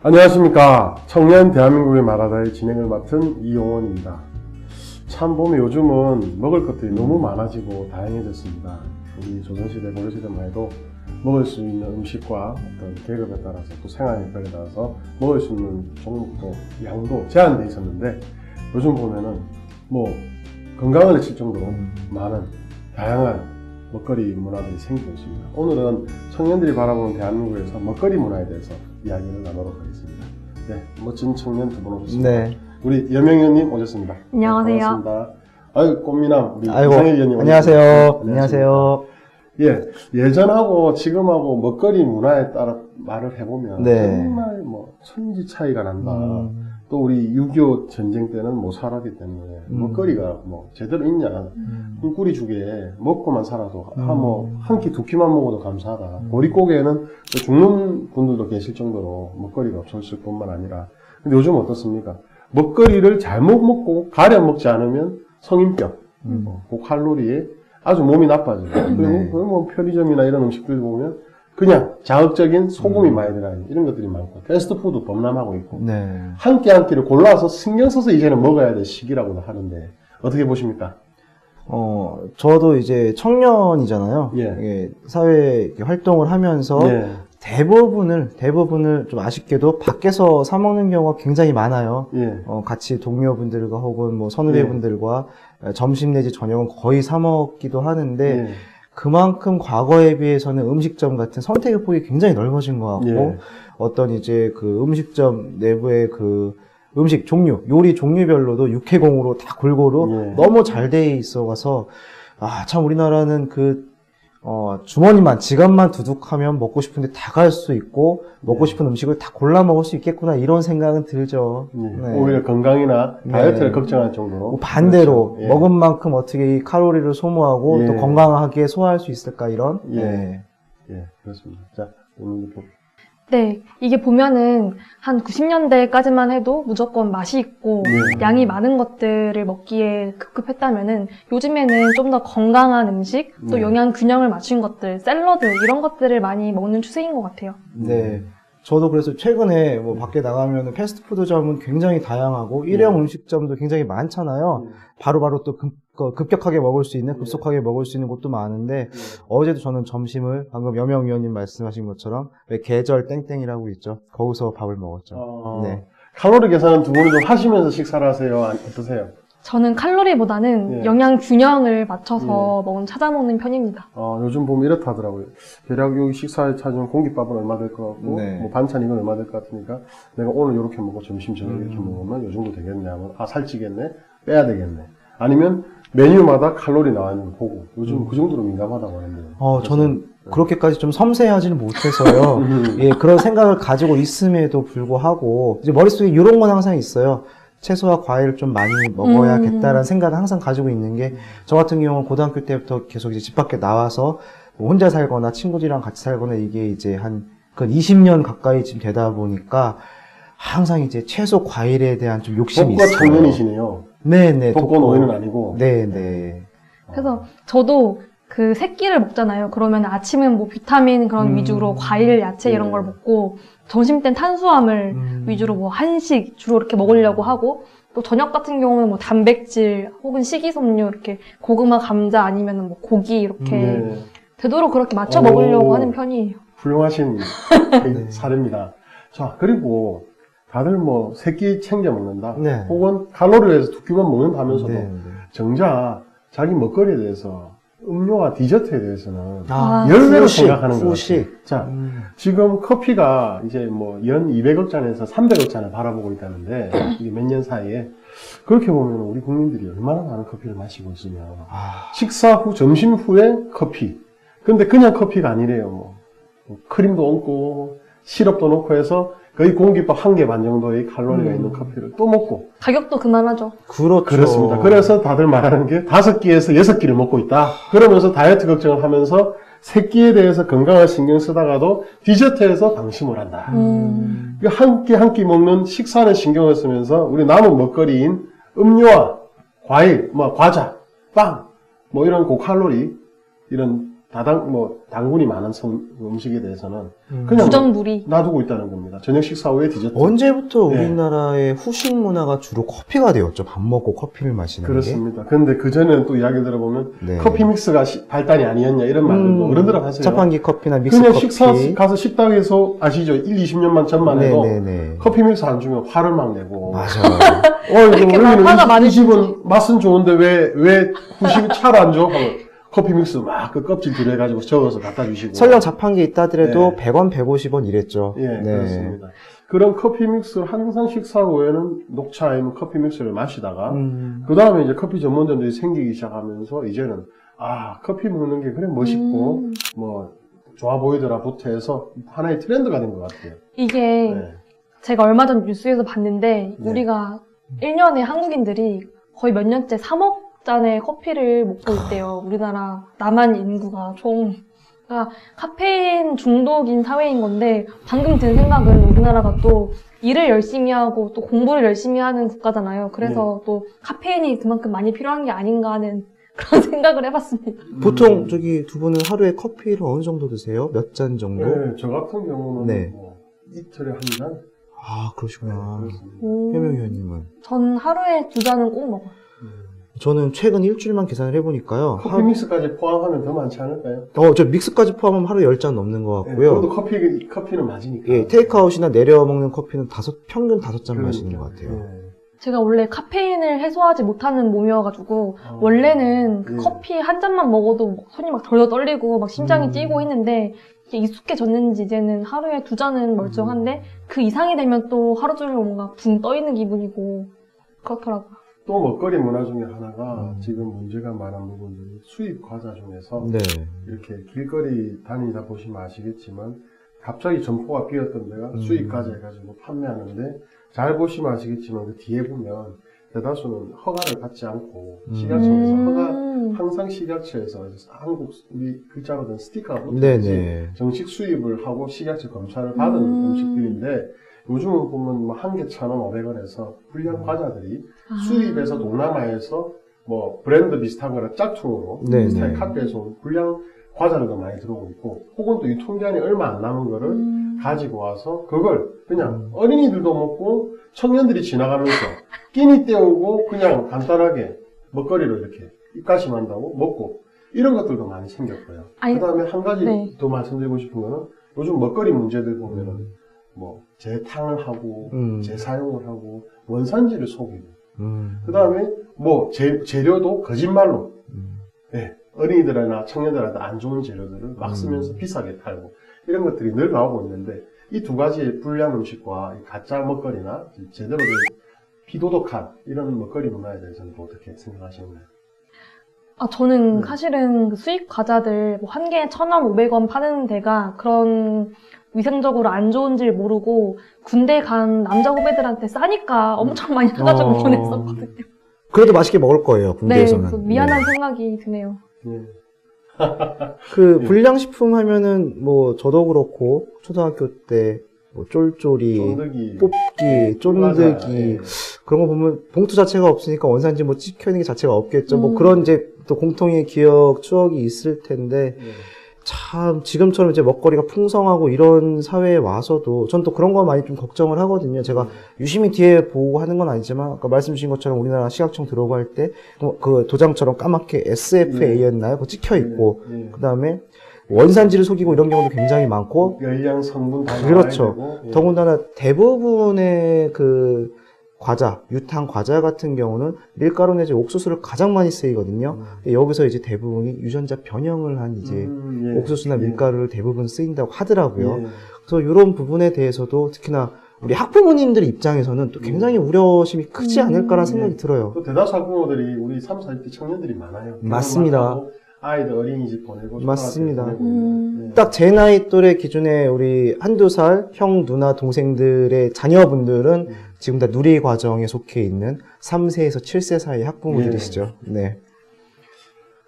안녕하십니까. 청년 대한민국의 말하다의 진행을 맡은 이용원입니다. 참 보면 요즘은 먹을 것들이 너무 많아지고 다양해졌습니다. 우리 조선시대, 고려시대만 해도 먹을 수 있는 음식과 어떤 계급에 따라서 또 생활 형편에 따라서 먹을 수 있는 종목도 양도 제한되어 있었는데 요즘 보면은 뭐 건강을 해칠 정도로 많은 다양한 먹거리 문화들이 생기고 있습니다. 오늘은 청년들이 바라보는 대한민국에서 먹거리 문화에 대해서 이야기를 나누도록 하겠습니다. 네, 멋진 청년 두 분 오셨습니다. 네. 우리 여명 의원님 오셨습니다. 안녕하세요. 네, 반갑습니다. 아유, 꽃미남 우리 아이고, 이상일 의원님 안녕하세요. 오셨습니다. 안녕하세요. 예, 예전하고 지금하고 먹거리 문화에 따라 말을 해보면 정말 뭐 천지 차이가 난다. 또 우리 6.25 전쟁 때는 못 살았기 때문에 먹거리가 뭐 제대로 있냐. 꿀꿀이 죽에 먹고만 살아도 뭐 한 끼 두 끼만 먹어도 감사하다. 보릿고개에는 죽는 분들도 계실 정도로 먹거리가 없었을 뿐만 아니라 근데 요즘 어떻습니까? 먹거리를 잘못 먹고 가려 먹지 않으면 성인병, 고칼로리에 아주 몸이 나빠져요. 그리고 뭐 편의점이나 이런 음식들 보면 그냥 자극적인 소금이 많이 들어가는 이런 것들이 많고 패스트푸드 범람하고 있고 한 끼 한 끼를 골라서 신경 써서 이제는 먹어야 될 시기라고 하는데 어떻게 보십니까? 저도 이제 청년이잖아요. 예. 사회 활동을 하면서 대부분을 좀 아쉽게도 밖에서 사 먹는 경우가 굉장히 많아요. 같이 동료분들과 혹은 뭐 선후배분들과 점심 내지 저녁은 거의 사 먹기도 하는데 그만큼 과거에 비해서는 음식점 같은 선택의 폭이 굉장히 넓어진 것 같고 어떤 이제 그 음식점 내부의 그 음식 종류, 요리 종류별로도 육해공으로 다 골고루 너무 잘 돼 있어서 참 우리나라는 주머니만, 지갑만 두둑하면 먹고 싶은데 다 갈 수 있고, 먹고 싶은 음식을 다 골라 먹을 수 있겠구나, 이런 생각은 들죠. 오히려 건강이나 다이어트를 걱정할 정도로. 반대로, 그렇죠. 먹은 만큼 어떻게 이 칼로리를 소모하고, 또 건강하게 소화할 수 있을까, 이런. 그렇습니다. 자, 네, 이게 보면은 한 90년대까지만 해도 무조건 맛이 있고 양이 많은 것들을 먹기에 급급했다면은 요즘에는 좀 더 건강한 음식, 또 영양 균형을 맞춘 것들, 샐러드 이런 것들을 많이 먹는 추세인 것 같아요. 네. 저도 그래서 최근에 뭐 밖에 나가면 패스트푸드점은 굉장히 다양하고 일회용 음식점도 굉장히 많잖아요. 바로바로 또 급격하게 먹을 수 있는, 급속하게 먹을 수 있는 곳도 많은데 어제도 저는 점심을 방금 여명 위원님 말씀하신 것처럼 왜 계절 땡땡이라고 있죠. 거기서 밥을 먹었죠. 칼로리 계산은 두 분이 좀 하시면서 식사를 하세요? 어떠세요? 저는 칼로리보다는 영양 균형을 맞춰서 찾아 먹는 편입니다. 요즘 보면 이렇다 하더라고요. 대략 여기 식사에 찾으면 공깃밥은 얼마 될 것 같고, 뭐 반찬 이건 얼마 될 것 같으니까, 내가 오늘 이렇게 먹고 점심 저녁 이렇게 먹으면 요 정도 되겠네 하면, 살찌겠네? 빼야 되겠네. 아니면 메뉴마다 칼로리 나와 있는 거 보고, 요즘 그 정도로 민감하다고 하는데. 저는 그렇게까지 좀 섬세하지는 못해서요. 그런 생각을 가지고 있음에도 불구하고, 이제 머릿속에 이런 건 항상 있어요. 채소와 과일을 좀 많이 먹어야겠다라는 생각을 항상 가지고 있는 게, 저 같은 경우는 고등학교 때부터 계속 이제 집 밖에 나와서 혼자 살거나 친구들이랑 같이 살거나 이게 이제 한 20년 가까이 지금 되다 보니까 항상 이제 채소 과일에 대한 좀 욕심이 있어요. 독과 청년이시네요. 네네. 독과 노인은 아니고. 네네. 그래서 저도 그 새끼를 먹잖아요. 그러면 아침은 뭐 비타민 그런 위주로 과일, 야채 이런 걸 먹고 점심 땐 탄수화물 위주로 뭐 한식 주로 이렇게 먹으려고 하고 또 저녁 같은 경우는 뭐 단백질 혹은 식이섬유 이렇게 고구마, 감자 아니면은 뭐 고기 이렇게 되도록 그렇게 맞춰 먹으려고 하는 편이에요. 훌륭하신 사례입니다. 자, 그리고 다들 뭐 세끼 챙겨 먹는다. 혹은 칼로리를 해서 두 끼만 먹는다 하면서도 정작 자기 먹거리에 대해서 음료와 디저트에 대해서는 열매로 생각하는 것 같아요. 자, 지금 커피가 이제 뭐 연 200억 잔에서 300억 잔을 바라보고 있다는데 이게 몇 년 사이에 그렇게 보면 우리 국민들이 얼마나 많은 커피를 마시고 있으면 식사 후, 점심 후에 커피. 근데 그냥 커피가 아니래요. 뭐 크림도 얹고 시럽도 넣고 해서 거의 공깃밥 한 개 반 정도의 칼로리가 있는 커피를 또 먹고 가격도 그만하죠. 그렇죠. 그렇습니다. 그래서 다들 말하는 게 5끼에서 6끼를 먹고 있다. 그러면서 다이어트 걱정을 하면서 3끼에 대해서 건강을 신경 쓰다가도 디저트에서 방심을 한다. 한 끼 한 끼 먹는 식사는 신경을 쓰면서 우리 남은 먹거리인 음료와 과일, 뭐 과자, 빵, 뭐 이런 고칼로리 이런 당분이 많은 음식에 대해서는 그냥 주전부리 놔두고 있다는 겁니다. 저녁 식사 후에 디저트. 언제부터 우리나라의 후식 문화가 주로 커피가 되었죠? 밥 먹고 커피를 마시는 그렇습니다. 그런데 그전에는 또 이야기 들어보면 커피 믹스가 발달이 아니었냐 이런 말들도 어른들은 하세요. 자판기 커피나 믹스 그냥 커피. 식사 가서 식당에서 아시죠? 20년만 전만 해도 커피 믹스 안 주면 화를 막 내고. 맞아요. 이렇게 화가 많으시지. 이 집은 맛은 좋은데 왜 후식 차를 안 줘? 하면 커피 믹스 막 그 껍질 들여가지고 저어서 갖다 주시고. 설령 자판기 있다 하더라도 100원, 150원 이랬죠. 그렇습니다. 그런 커피 믹스를 항상 식사 후에는 녹차 아니면 커피 믹스를 마시다가, 그 다음에 이제 커피 전문점들이 생기기 시작하면서, 이제는, 커피 먹는 게 그래 멋있고, 좋아 보이더라부터 해서 하나의 트렌드가 된 것 같아요. 이게, 제가 얼마 전 뉴스에서 봤는데, 우리가 1년에 한국인들이 거의 몇 년째 3억 잔의 커피를 먹고 있대요. 우리나라 남한 인구가 총. 그러니까 카페인 중독인 사회인 건데 방금 든 생각은 우리나라가 또 일을 열심히 하고 또 공부를 열심히 하는 국가잖아요. 그래서 또 카페인이 그만큼 많이 필요한 게 아닌가 하는 그런 생각을 해봤습니다. 보통 저기 두 분은 하루에 커피를 어느 정도 드세요? 몇 잔 정도? 네, 저 같은 경우는 이틀에 한 잔. 그러시구나. 해명 의원님은? 전 하루에 2잔은 꼭 먹어요. 저는 최근 일주일만 계산을 해보니까요. 커피 믹스까지 포함하면 더 많지 않을까요? 저 믹스까지 포함하면 하루에 10잔 넘는 것 같고요. 그래도 커피는 맞으니까. 테이크아웃이나 내려 먹는 커피는 평균 5잔 마시는 것 같아요. 제가 원래 카페인을 해소하지 못하는 몸이어가지고, 원래는 그 커피 한 잔만 먹어도 손이 막 덜덜 떨리고, 막 심장이 뛰고 했는데, 이게 익숙해졌는지 이제는 하루에 2잔은 멀쩡한데, 그 이상이 되면 또 하루 종일 뭔가 붕 떠있는 기분이고, 그렇더라고요. 또 먹거리 문화 중에 하나가 지금 문제가 많은 부분들이 수입 과자 중에서 이렇게 길거리 다니다 보시면 아시겠지만 갑자기 점포가 비었던 데가 수입 과자 해가지고 판매하는데 잘 보시면 아시겠지만 그 뒤에 보면 대다수는 허가를 받지 않고 식약청에서 항상 식약처에서 한국 우리 글자로 된 스티커가 붙어있지 정식 수입을 하고 식약처 검사를 받은 음식들인데 요즘은 보면 한 개 1,500원에서 불량 과자들이 수입에서 동남아에서 브랜드 비슷한 거랑 짝퉁으로 비슷하게 카피해서 온 불량 과자들도 많이 들어오고 있고 혹은 또 유통기한이 얼마 안 남은 거를 가지고 와서 그걸 그냥 어린이들도 먹고 청년들이 지나가면서 끼니 때우고 그냥 간단하게 먹거리로 이렇게 입가심한다고 먹고 이런 것들도 많이 생겼고요. 그 다음에 한 가지 더 말씀드리고 싶은 거는 요즘 먹거리 문제들 보면은 재탕을 하고 재사용을 하고 원산지를 속이고 그 다음에 재료도 거짓말로 어린이들이나 청년들한테 안 좋은 재료들을 막 쓰면서 비싸게 팔고 이런 것들이 늘 나오고 있는데 이 두 가지의 불량 음식과 가짜 먹거리나 제대로 된 비도덕한 이런 먹거리 문화에 대해서는 어떻게 생각하시나요? 저는 사실은 그 수입 과자들 한 개에 1,500원 파는 데가 그런 위생적으로 안 좋은지를 모르고 군대 간 남자 후배들한테 싸니까 엄청 많이 사가지고 보냈었거든요. 그래도 맛있게 먹을 거예요, 군대에서는. 네, 미안한 생각이 드네요. 불량식품 하면은 저도 그렇고 초등학교 때 쫄쫄이, 뽑기, 쫀득이 그런 거 보면 봉투 자체가 없으니까 원산지 찍혀 있는 게 자체가 없겠죠. 그런 또 공통의 기억, 추억이 있을 텐데 참 지금처럼 이제 먹거리가 풍성하고 이런 사회에 와서도 전 또 그런 거 많이 좀 걱정을 하거든요. 제가 유심히 뒤에 보고 하는 건 아니지만 아까 말씀 주신 것처럼 우리나라 식약청 들어오고 할 때 그 도장처럼 까맣게 SFA였나요? 그거 찍혀 있고 그다음에 원산지를 속이고 이런 경우도 굉장히 많고 열량 성분 다 그렇죠. 되고, 더군다나 대부분의 그 과자, 유탕 과자 같은 경우는 밀가루 내지 옥수수를 가장 많이 쓰이거든요. 여기서 이제 대부분이 유전자 변형을 한 이제 옥수수나 밀가루를 대부분 쓰인다고 하더라고요. 그래서 이런 부분에 대해서도 특히나 우리 학부모님들 입장에서는 또 굉장히 우려심이 크지 않을까라는 생각이 들어요. 또 대다수 학부모들이 우리 3, 40대 청년들이 많아요. 맞습니다. 아이들 어린이집 보내고 맞습니다. 딱 제 나이 또래 기준에 우리 한두 살 형, 누나, 동생들의 자녀분들은 지금 다 누리 과정에 속해 있는 3세에서 7세 사이 학부모들이시죠. 네.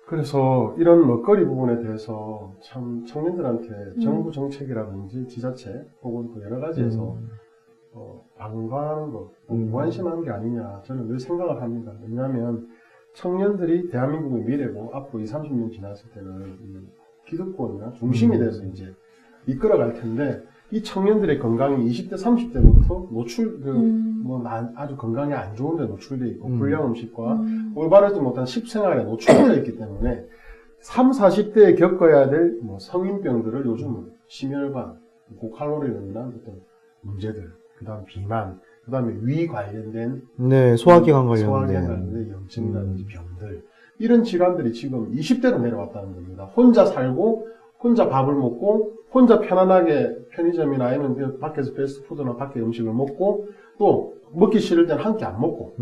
그래서 이런 먹거리 부분에 대해서 참 청년들한테 정부 정책이라든지 지자체 혹은 또 여러 가지에서 방관하는 것, 무관심한 게 아니냐 저는 늘 생각을 합니다. 왜냐하면 청년들이 대한민국의 미래고 앞으로 20, 30년 지났을 때는 기득권이나 중심이 돼서 이제 이끌어갈 텐데 이 청년들의 건강이 20대, 30대부터 노출, 아주 건강에 안 좋은 데 노출되어 있고, 불량 음식과 올바르지 못한 식생활에 노출되어 있기 때문에 3, 40대에 겪어야 될 성인병들을 요즘은 심혈관, 고칼로리로 인한 어떤 문제들, 그 다음 비만, 그 다음에 위 관련된, 네, 소화기관 관련된 염증이라든지 병들, 이런 질환들이 지금 20대로 내려왔다는 겁니다. 혼자 살고, 혼자 밥을 먹고, 혼자 편안하게 편의점이나 아니면 밖에서 패스트푸드나 밖에 음식을 먹고, 또 먹기 싫을 땐 한 끼 안 먹고,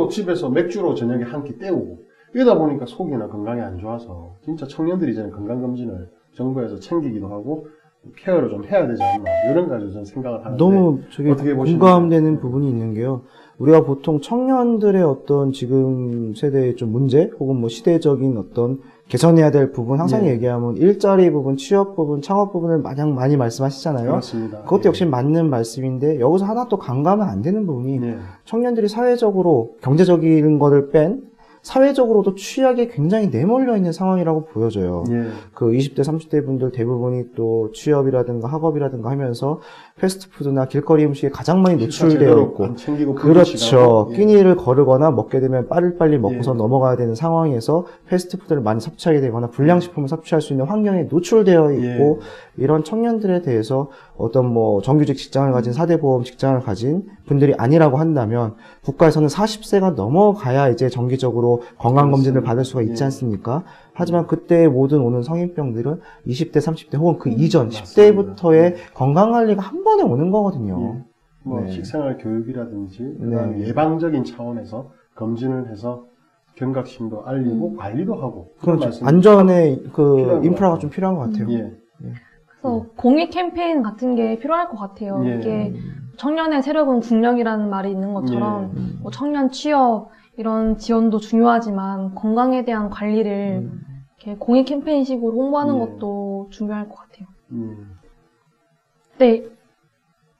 집에서 맥주로 저녁에 한 끼 때우고, 이러다 보니까 속이나 건강이 안 좋아서, 진짜 청년들이 이제는 건강검진을 정부에서 챙기기도 하고, 케어를 좀 해야 되지 않나, 이런 가지고 저는 생각을 하는데. 너무 저게 어떻게 공감되는 부분이 있는 게요. 우리가 보통 청년들의 어떤 지금 세대의 좀 문제, 혹은 시대적인 어떤 개선해야 될 부분 항상 얘기하면 일자리 부분, 취업 부분, 창업 부분을 마냥 많이 말씀하시잖아요. 그렇습니다. 그것도 역시 맞는 말씀인데 여기서 하나 또 간과하면 안 되는 부분이 청년들이 사회적으로 경제적인 거를 뺀 사회적으로도 취약에 굉장히 내몰려 있는 상황이라고 보여져요. 그 20대, 30대 분들 대부분이 또 취업이라든가 학업이라든가 하면서 패스트푸드나 길거리 음식에 가장 많이 노출되어 있고, 그렇죠. 끼니를 거르거나 먹게 되면 빨리 먹고서 넘어가야 되는 상황에서 패스트푸드를 많이 섭취하게 되거나 불량식품을 섭취할 수 있는 환경에 노출되어 있고, 이런 청년들에 대해서 어떤 정규직 직장을 가진 4대 보험 직장을 가진 분들이 아니라고 한다면 국가에서는 40세가 넘어가야 이제 정기적으로 건강검진을 받을 수가 있지 않습니까? 하지만 그때의 모든 오는 성인병들은 20대, 30대 혹은 그 이전 10대부터의 건강관리가 한 번에 오는 거거든요. 식생활 교육이라든지 그다음에 예방적인 차원에서 검진을 해서 경각심도 알리고 관리도 하고, 그렇죠. 안전의 인프라가 좀 필요한 것 같아요. 그래서 공익 캠페인 같은 게 필요할 것 같아요. 이게 청년의 세력은 국력이라는 말이 있는 것처럼 청년 취업 이런 지원도 중요하지만 건강에 대한 관리를 이렇게 공익 캠페인식으로 홍보하는 것도 중요할 것 같아요. 근데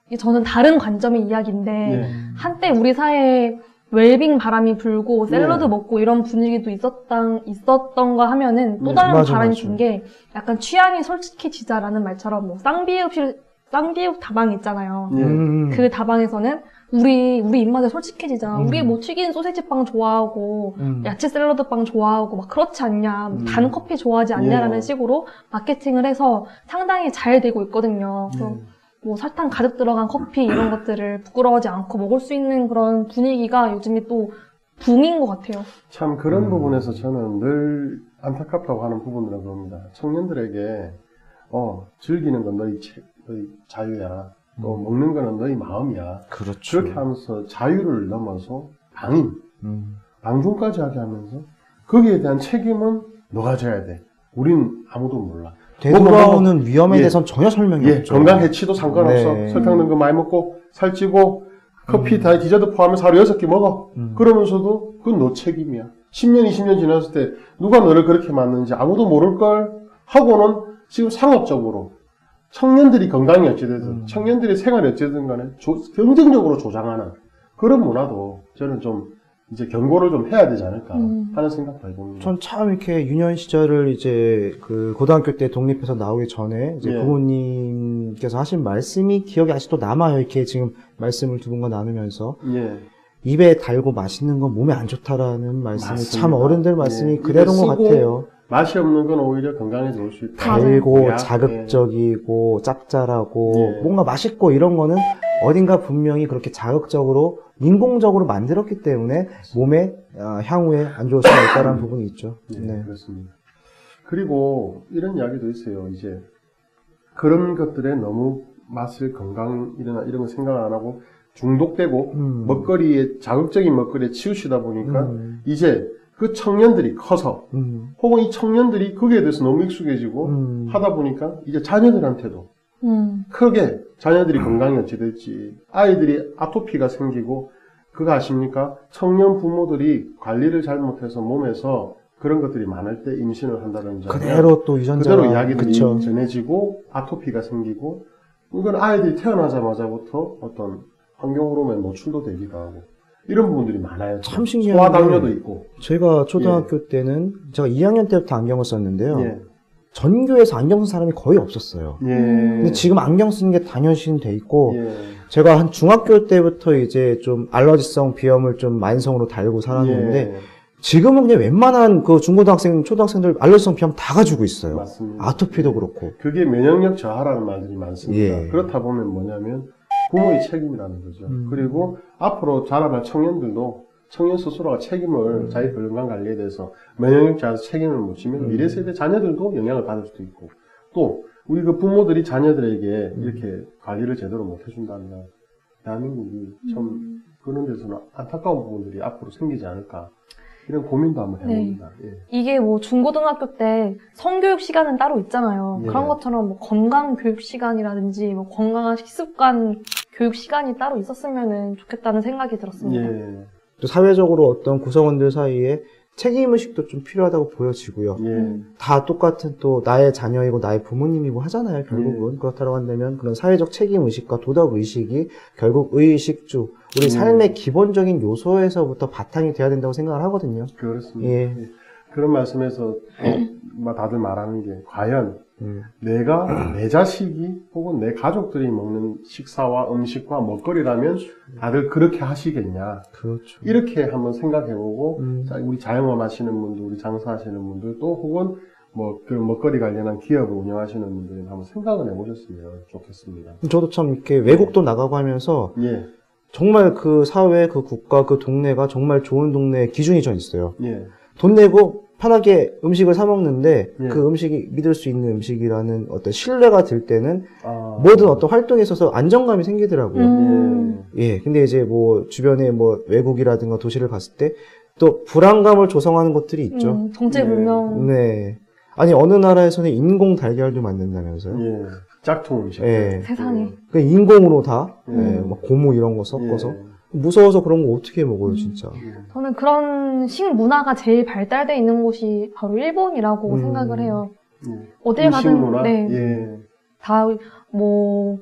이게 저는 다른 관점의 이야기인데 한때 우리 사회에 웰빙 바람이 불고 샐러드 먹고 이런 분위기도 있었던가 하면은 또 다른 바람이 든 게 약간 취향이 솔직해지자라는 말처럼 쌍비읍 다방 있잖아요. 그 다방에서는 우리 입맛에 솔직해지자. 우리 튀긴 소세지 빵 좋아하고 야채 샐러드 빵 좋아하고 막 그렇지 않냐, 단 커피 좋아하지 않냐라는 식으로 마케팅을 해서 상당히 잘 되고 있거든요. 그래서 설탕 가득 들어간 커피 이런 것들을 부끄러워하지 않고 먹을 수 있는 그런 분위기가 요즘에 또 붐인 것 같아요. 참 그런 부분에서 저는 늘 안타깝다고 하는 부분들은 그겁니다. 청년들에게 즐기는 건 너희 자유야. 또 먹는 거는 너희 마음이야. 그렇죠. 그렇게 하면서 자유를 넘어서 방종까지 하게 하면서 거기에 대한 책임은 너가 져야 돼. 우린 아무도 몰라. 되돌아오는 위험에 대해서는 전혀 설명이 없죠. 건강 해치도 상관없어. 설탕 넣은 거 많이 먹고 살찌고 커피 다 디저트 포함해서 하루 6개 먹어. 그러면서도 그건 너 책임이야. 10년, 20년 지났을 때 누가 너를 그렇게 만드는지 아무도 모를걸 하고는 지금 상업적으로 청년들이 건강이 어찌되든 청년들의 생활이 어찌되든 간에 긍정적으로 조장하는 그런 문화도 저는 좀 이제 경고를 좀 해야 되지 않을까 하는 생각도 해봅니다. 전 참 이렇게 유년 시절을 이제 그 고등학교 때 독립해서 나오기 전에 이제 부모님께서 하신 말씀이 기억에 아직도 남아요. 이렇게 지금 말씀을 두 분과 나누면서 입에 달고 맛있는 건 몸에 안 좋다라는 말씀이 맞습니다. 참 어른들 말씀이 그대로인 것 같아요. 맛이 없는 건 오히려 건강에 좋을 수 있다. 달고 자극적이고 짭짤하고 뭔가 맛있고 이런 거는 어딘가 분명히 그렇게 자극적으로 인공적으로 만들었기 때문에 몸에 향후에 안 좋을 수가 있다는 부분이 있죠. 네, 그렇습니다. 그리고 이런 이야기도 있어요. 이제 그런 것들에 너무 맛을 건강이나 이런 거 생각을 안 하고 중독되고 먹거리에 자극적인 먹거리에 치우치다 보니까 이제 그 청년들이 커서 혹은 이 청년들이 거기에 대해서 너무 익숙해지고 하다 보니까 이제 자녀들한테도 크게 자녀들이 건강이 어찌 될지 아이들이 아토피가 생기고 그거 아십니까? 청년 부모들이 관리를 잘못해서 몸에서 그런 것들이 많을 때 임신을 한다든지 그대로 또 유전자가 그대로 이야기들이 전해지고 아토피가 생기고 이건 아이들이 태어나자마자부터 어떤 환경으로 노출도 되기도 하고 이런 부분들이 많아요. 참 신기한 소아당뇨도 있고. 제가 초등학교 때는 제가 2학년 때부터 안경을 썼는데요. 전교에서 안경 쓴 사람이 거의 없었어요. 예. 근데 지금 안경 쓰는 게 당연시돼 있고, 예. 제가 한 중학교 때부터 이제 좀 알러지성 비염을 좀 만성으로 달고 살았는데, 예. 지금은 그냥 웬만한 그 중고등학생, 초등학생들 알러지성 비염 다 가지고 있어요. 맞습니다. 아토피도 그렇고. 그게 면역력 저하라는 말들이 많습니다. 예. 그렇다 보면 뭐냐면 부모의 책임이라는 거죠. 그리고 앞으로 자라날 청년들도 청년 스스로가 책임을 자기 건강 관리에 대해서 면역력 저하에서 책임을 묻히면 미래 세대 자녀들도 영향을 받을 수도 있고, 또 우리 그 부모들이 자녀들에게 이렇게 관리를 제대로 못 해준다면 대한민국이 참 그런 데서는 안타까운 부분들이 앞으로 생기지 않을까, 이런 고민도 한번 해봅니다. 네. 예. 이게 뭐 중고등학교 때 성교육 시간은 따로 있잖아요. 예. 그런 것처럼 뭐 건강 교육 시간이라든지 뭐 건강한 식습관 교육 시간이 따로 있었으면 좋겠다는 생각이 들었습니다. 예. 또 사회적으로 어떤 구성원들 사이에 책임의식도 좀 필요하다고 보여지고요. 예. 다 똑같은 또 나의 자녀이고 나의 부모님이고 하잖아요, 결국은. 그렇다고 한다면 그런 사회적 책임의식과 도덕의식이 결국 의식주, 우리 삶의 기본적인 요소에서부터 바탕이 돼야 된다고 생각을 하거든요. 그렇습니다. 예. 예. 그런 말씀에서 다들 말하는 게, 과연 내가 내 자식이 혹은 내 가족들이 먹는 식사와 음식과 먹거리라면 다들 그렇게 하시겠냐. 그렇죠. 이렇게 한번 생각해보고, 우리 자영업 하시는 분들, 우리 장사하시는 분들, 또 혹은 뭐 그 먹거리 관련한 기업을 운영하시는 분들이 한번 생각을 해보셨으면 좋겠습니다. 저도 참 이렇게 외국도 나가고 하면서 예. 정말 그 사회, 그 국가, 그 동네가 정말 좋은 동네의 기준이 전 있어요. 예. 돈 내고 편하게 음식을 사 먹는데 예. 그 음식이 믿을 수 있는 음식이라는 어떤 신뢰가 들 때는 아. 모든 어떤 활동에 있어서 안정감이 생기더라고요. 예. 예. 근데 이제 뭐 주변에 뭐 외국이라든가 도시를 갔을 때 또 불안감을 조성하는 것들이 있죠. 정체불명. 네. 아니 어느 나라에서는 인공 달걀도 만든다면서요? 예. 짝퉁 음식. 예. 세상에. 그 인공으로 다 막 고무 이런 거 섞어서 예. 무서워서 그런 거 어떻게 먹어요, 진짜. 저는 그런 식문화가 제일 발달되어 있는 곳이 바로 일본이라고 생각을 해요. 어딜 가든 음식문화? 네, 예. 다 뭐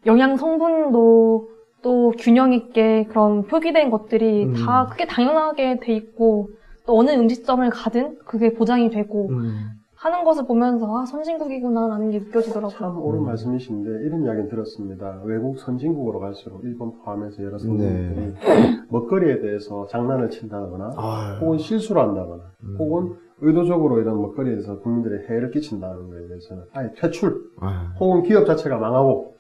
영양 성분도 또 균형 있게 그런 표기된 것들이 다 그게 당연하게 돼 있고, 또 어느 음식점을 가든 그게 보장이 되고 하는 것을 보면서 선진국이구나라는 게 느껴지더라고요. 참 옳은 말씀이신데 이런 이야기는 들었습니다. 외국 선진국으로 갈수록 일본 포함해서 여러 선진국들이 먹거리에 대해서 장난을 친다거나 혹은 실수를 한다거나 혹은 의도적으로 이런 먹거리에 대해서 국민들의 해를 끼친다는 것에 대해서는 아예 퇴출 혹은 기업 자체가 망하고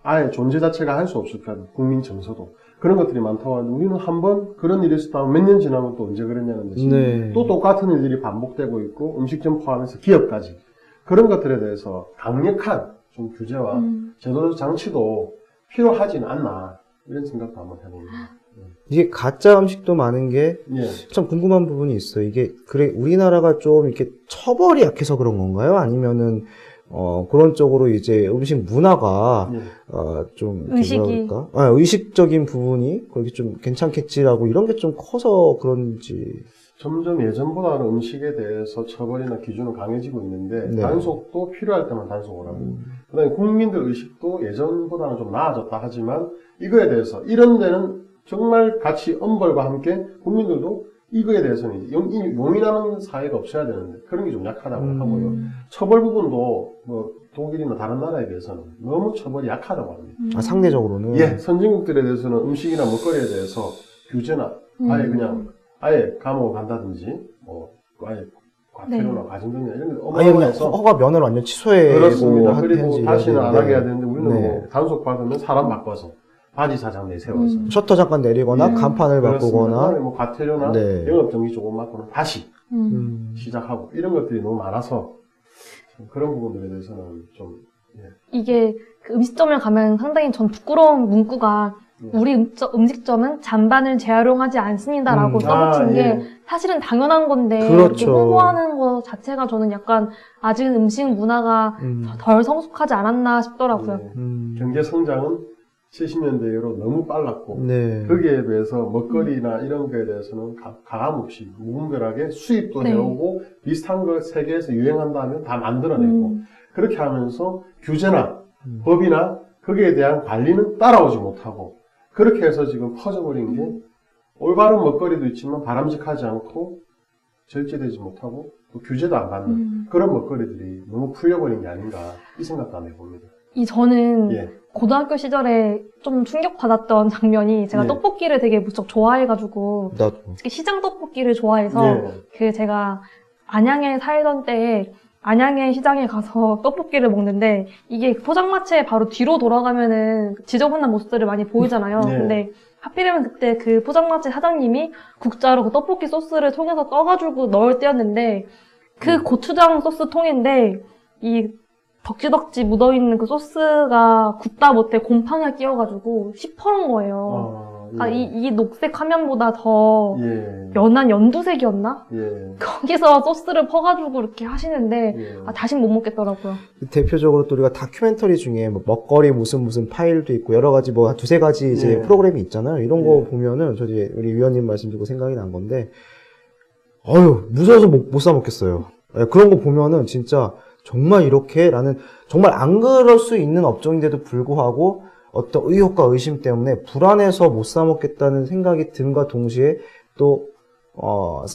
아예 존재 자체가 할 수 없을 까 국민 정서도 그런 것들이 많다고 하는데, 우리는 한번 그런 일이 있었다면 몇 년 지나면 또 언제 그랬냐는 듯이 또 똑같은 일들이 반복되고 있고, 음식점 포함해서 기업까지 그런 것들에 대해서 강력한 좀 규제와 제도적 장치도 필요하진 않나, 이런 생각도 한번 해봅니다. 이게 가짜 음식도 많은 게 참 궁금한 부분이 있어요. 이게 그래 우리나라가 좀 이렇게 처벌이 약해서 그런 건가요? 아니면은 그런 쪽으로 이제 음식 문화가 좀 의식이 의식적인 부분이 거기 좀 괜찮겠지라고 이런 게 좀 커서 그런지. 점점 예전보다는 음식에 대해서 처벌이나 기준은 강해지고 있는데 단속도 필요할 때만 단속을 하고, 그다음에 국민들 의식도 예전보다는 좀 나아졌다 하지만 이거에 대해서 이런 데는 정말 같이 엄벌과 함께 국민들도 이거에 대해서는 용인하는 사회가 없어야 되는데 그런 게 좀 약하다고 하고요. 처벌 부분도 뭐 독일이나 다른 나라에 비해서는 너무 처벌이 약하다고 합니다. 상대적으로는? 예, 선진국들에 대해서는 음식이나 먹거리에 대해서 규제나 아예 그냥 아예 감옥을 간다든지 뭐 아예 과태료나 과징금이나 이런 게 어마어마해서 허가 면을 완전 취소해. 그렇습니다. 그리고 다시는 안 하게 해야 되는데 우리는 뭐 단속 받으면 사람 바꿔서 바지 사장 내세워서 셔터 잠깐 내리거나 간판을 바꾸거나 뭐 과태료나 영업정지 조금 받고는 다시 시작하고 이런 것들이 너무 많아서 그런 부분들에 대해서는 좀 이게 그 음식점을 가면 상당히 전 부끄러운 문구가 우리 음식점은 잔반을 재활용하지 않습니다라고 써붙인 게 사실은 당연한 건데 이렇게 홍보하는 것 자체가 저는 약간 아직은 음식 문화가 덜 성숙하지 않았나 싶더라고요. 경제 성장은 70년대 이후로 너무 빨랐고 거기에 비해서 먹거리나 이런 거에 대해서는 가감없이 무분별하게 수입도 해오고 비슷한 걸 세계에서 유행한다 하면 다 만들어내고 그렇게 하면서 규제나 법이나 거기에 대한 관리는 따라오지 못하고 그렇게 해서 지금 퍼져버린 게 올바른 먹거리도 있지만 바람직하지 않고 절제되지 못하고 또 규제도 안 받는 그런 먹거리들이 너무 풀려버린 게 아닌가 이 생각도 안 해봅니다. 저는 예. 고등학교 시절에 좀 충격받았던 장면이 제가 예. 떡볶이를 되게 무척 좋아해가지고 나도. 특히 시장 떡볶이를 좋아해서 예. 제가 안양에 살던 때에 안양의 시장에 가서 떡볶이를 먹는데 이게 포장마차에 바로 뒤로 돌아가면은 지저분한 모습들을 많이 보이잖아요. 네. 근데 하필이면 그때 그 포장마차 사장님이 국자로 그 떡볶이 소스를 통해서 떠가지고 넣을 때였는데 그 고추장 소스 통인데 이 덕지덕지 묻어있는 그 소스가 굽다 못해 곰팡이가 끼어가지고 시퍼런 거예요. 예. 이 녹색 화면보다 더 예. 연한 연두색이었나? 예. 거기서 소스를 퍼가지고 이렇게 하시는데 예. 다신 못 먹겠더라고요. 대표적으로 또 우리가 다큐멘터리 중에 뭐 먹거리 무슨 파일도 있고 여러 가지 뭐 두세 가지 이제 예. 프로그램이 있잖아요. 이런 거 보면은 저기 우리 위원님 말씀 듣고 생각이 난 건데 무서워서 못 사 먹겠어요. 그런 거 보면은 진짜 정말 이렇게라는 정말 안 그럴 수 있는 업종인데도 불구하고 어떤 의혹과 의심 때문에 불안해서 못 사 먹겠다는 생각이 든과 동시에 또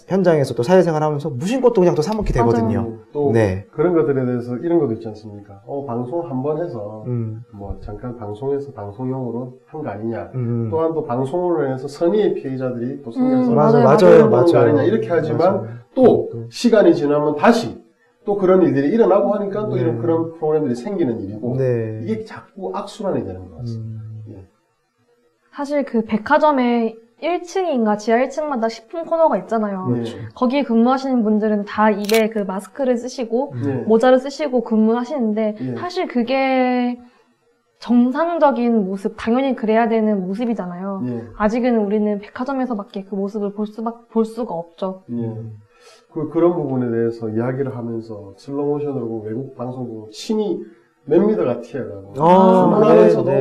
현장에서 또 사회생활 하면서 무심코 또 그냥 또 사 먹게 되거든요. 또 네. 그런 것들에 대해서 이런 것도 있지 않습니까? 방송 한 번 해서 뭐 잠깐 방송에서 방송용으로 한 거 아니냐. 또한 또 방송으로 해서 선의의 피해자들이 또 생겨서 맞아요. 거 아니냐 이렇게 하지만 또 시간이 지나면 다시 또 그런 일들이 일어나고 하니까 또 이런 그런 프로그램들이 생기는 일이고 이게 자꾸 악순환이 되는 것 같습니다. 예. 사실 그 백화점에 1층인가 지하 1층마다 식품 코너가 있잖아요. 그렇죠. 거기에 근무하시는 분들은 다 입에 그 마스크를 쓰시고 모자를 쓰시고 근무하시는데 사실 그게 정상적인 모습, 당연히 그래야 되는 모습이잖아요. 아직은 우리는 백화점에서밖에 그 모습을 볼 수가 없죠. 그런 부분에 대해서 이야기를 하면서 슬로모션으로 외국 방송 보고 침이 몇 미터가 튀어가고 주문하면서도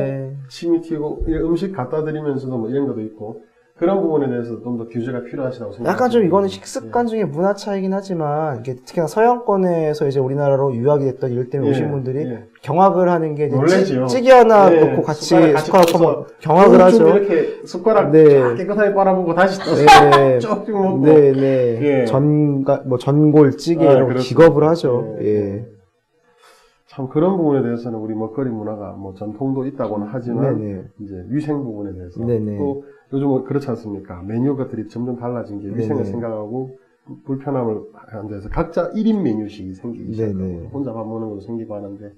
침이 튀고 음식 갖다 드리면서도 뭐 이런 것도 있고 그런 부분에 대해서 좀 더 규제가 필요하시다고 생각합니다. 약간 좀 이거는 식습관 중에 문화 차이긴 하지만 이게 특히나 서양권에서 이제 우리나라로 유학이 됐던 일 때문에 오신 분들이 경악을 하는 게 이제 찌개 하나 넣고 같이 숟가락 퍼서 경악을 하죠. 이렇게 숟가락 쫙 깨끗하게 빨아보고 다시 떠서 쭉쭉 먹고 전골 찌개 이런 거 기겁을 하죠. 참 그런 부분에 대해서는 우리 먹거리 문화가 뭐 전통도 있다고는 하지만 이제 위생 부분에 대해서 또 요즘 그렇지 않습니까? 메뉴 것들이 점점 달라진 게 위생을 생각하고 불편함을 하는 데서 각자 1인 메뉴식이 생기기 시작하고 혼자 밥 먹는 것도 생기고 하는데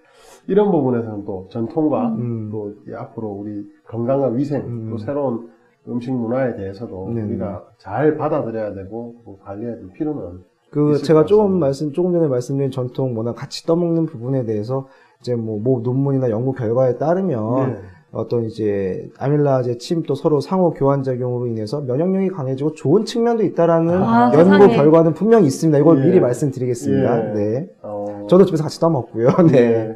이런 부분에서는 또 전통과 또 앞으로 우리 건강과 위생 또 새로운 음식 문화에 대해서도 우리가 잘 받아들여야 되고 관리해야 될 필요는 제가 조금 전에 말씀드린 전통 문화 같이 떠먹는 부분에 대해서 이제 뭐 논문이나 연구 결과에 따르면 어떤 이제 아밀라제 침 또 서로 상호 교환 작용으로 인해서 면역력이 강해지고 좋은 측면도 있다라는 연구 결과는 분명히 있습니다. 이걸 미리 말씀드리겠습니다. 저도 집에서 같이 떠먹고요.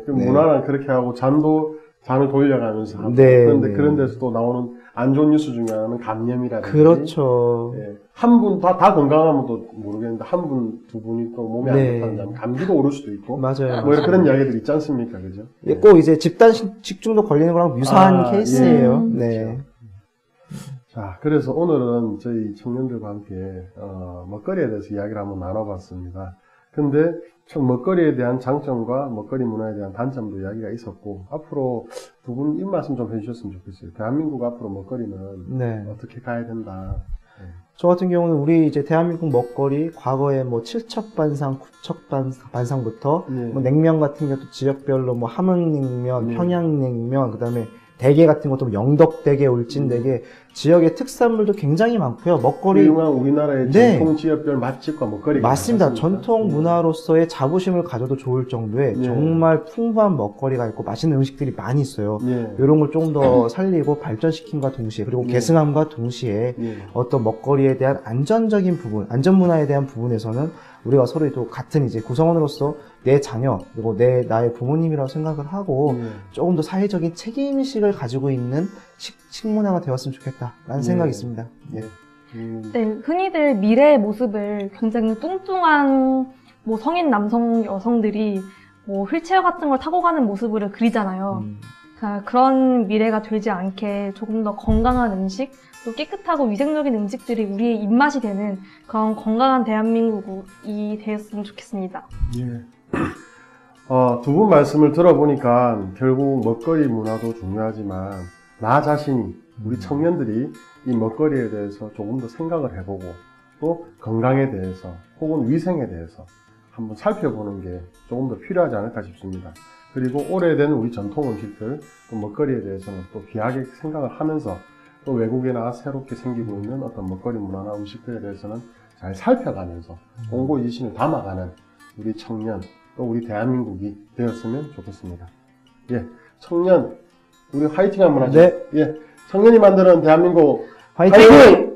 문화는 그렇게 하고 잠을 돌려가면서 하고 그런데 그런 데서 또 나오는 안 좋은 뉴스 중에 하나는 감염이라든지 그렇죠. 한 분 다 건강하면 또 모르겠는데 한 분, 두 분이 또 몸에 안 좋다는 감기도 오를 수도 있고 맞아요. 뭐 그런 이야기들 있지 않습니까, 그죠? 꼭 이제 집단 식중독 걸리는 거랑 유사한 케이스예요. 그렇죠. 자, 그래서 오늘은 저희 청년들과 함께 먹거리에 대해서 이야기를 한번 나눠봤습니다. 근데 먹거리에 대한 장점과 먹거리 문화에 대한 단점도 이야기가 있었고 앞으로 두 분 입말씀 좀 해주셨으면 좋겠어요. 대한민국 앞으로 먹거리는 어떻게 가야 된다. 저 같은 경우는 우리 이제 대한민국 먹거리 과거에 뭐 칠척반상, 구척반상부터 뭐 냉면 같은 것도 지역별로 뭐 함흥냉면, 평양냉면, 그다음에 대게 같은 것도 영덕대게, 울진대게 지역의 특산물도 굉장히 많고요. 먹거리 유명한 우리나라의 전통 지역별 맛집과 먹거리가 맞습니다. 전통 문화로서의 자부심을 가져도 좋을 정도의 정말 풍부한 먹거리가 있고 맛있는 음식들이 많이 있어요. 이런 걸 좀 더 살리고 발전시킴과 동시에 그리고 계승함과 동시에 어떤 먹거리에 대한 안전적인 부분, 안전문화에 대한 부분에서는 우리가 서로 또 같은 이제 구성원으로서 내 자녀 그리고 나의 부모님이라고 생각을 하고 조금 더 사회적인 책임의식을 가지고 있는 식문화가 되었으면 좋겠다라는 생각이 있습니다. 흔히들 미래의 모습을 굉장히 뚱뚱한 뭐 성인 남성 여성들이 뭐 휠체어 같은 걸 타고 가는 모습을 그리잖아요. 그런 미래가 되지 않게 조금 더 건강한 음식, 또 깨끗하고 위생적인 음식들이 우리의 입맛이 되는 그런 건강한 대한민국이 되었으면 좋겠습니다. 예. 두 분 말씀을 들어보니까 결국 먹거리 문화도 중요하지만 나 자신이, 우리 청년들이 이 먹거리에 대해서 조금 더 생각을 해보고 또 건강에 대해서 혹은 위생에 대해서 한번 살펴보는 게 조금 더 필요하지 않을까 싶습니다. 그리고 오래된 우리 전통 음식들, 또 먹거리에 대해서는 또 귀하게 생각을 하면서 또 외국에 나와 새롭게 생기고 있는 어떤 먹거리 문화나 음식들에 대해서는 잘 살펴가면서 공고지신을 담아가는 우리 청년, 또 우리 대한민국이 되었으면 좋겠습니다. 예, 청년, 우리 화이팅 한번 하죠. 네. 예, 청년이 만드는 대한민국 화이팅!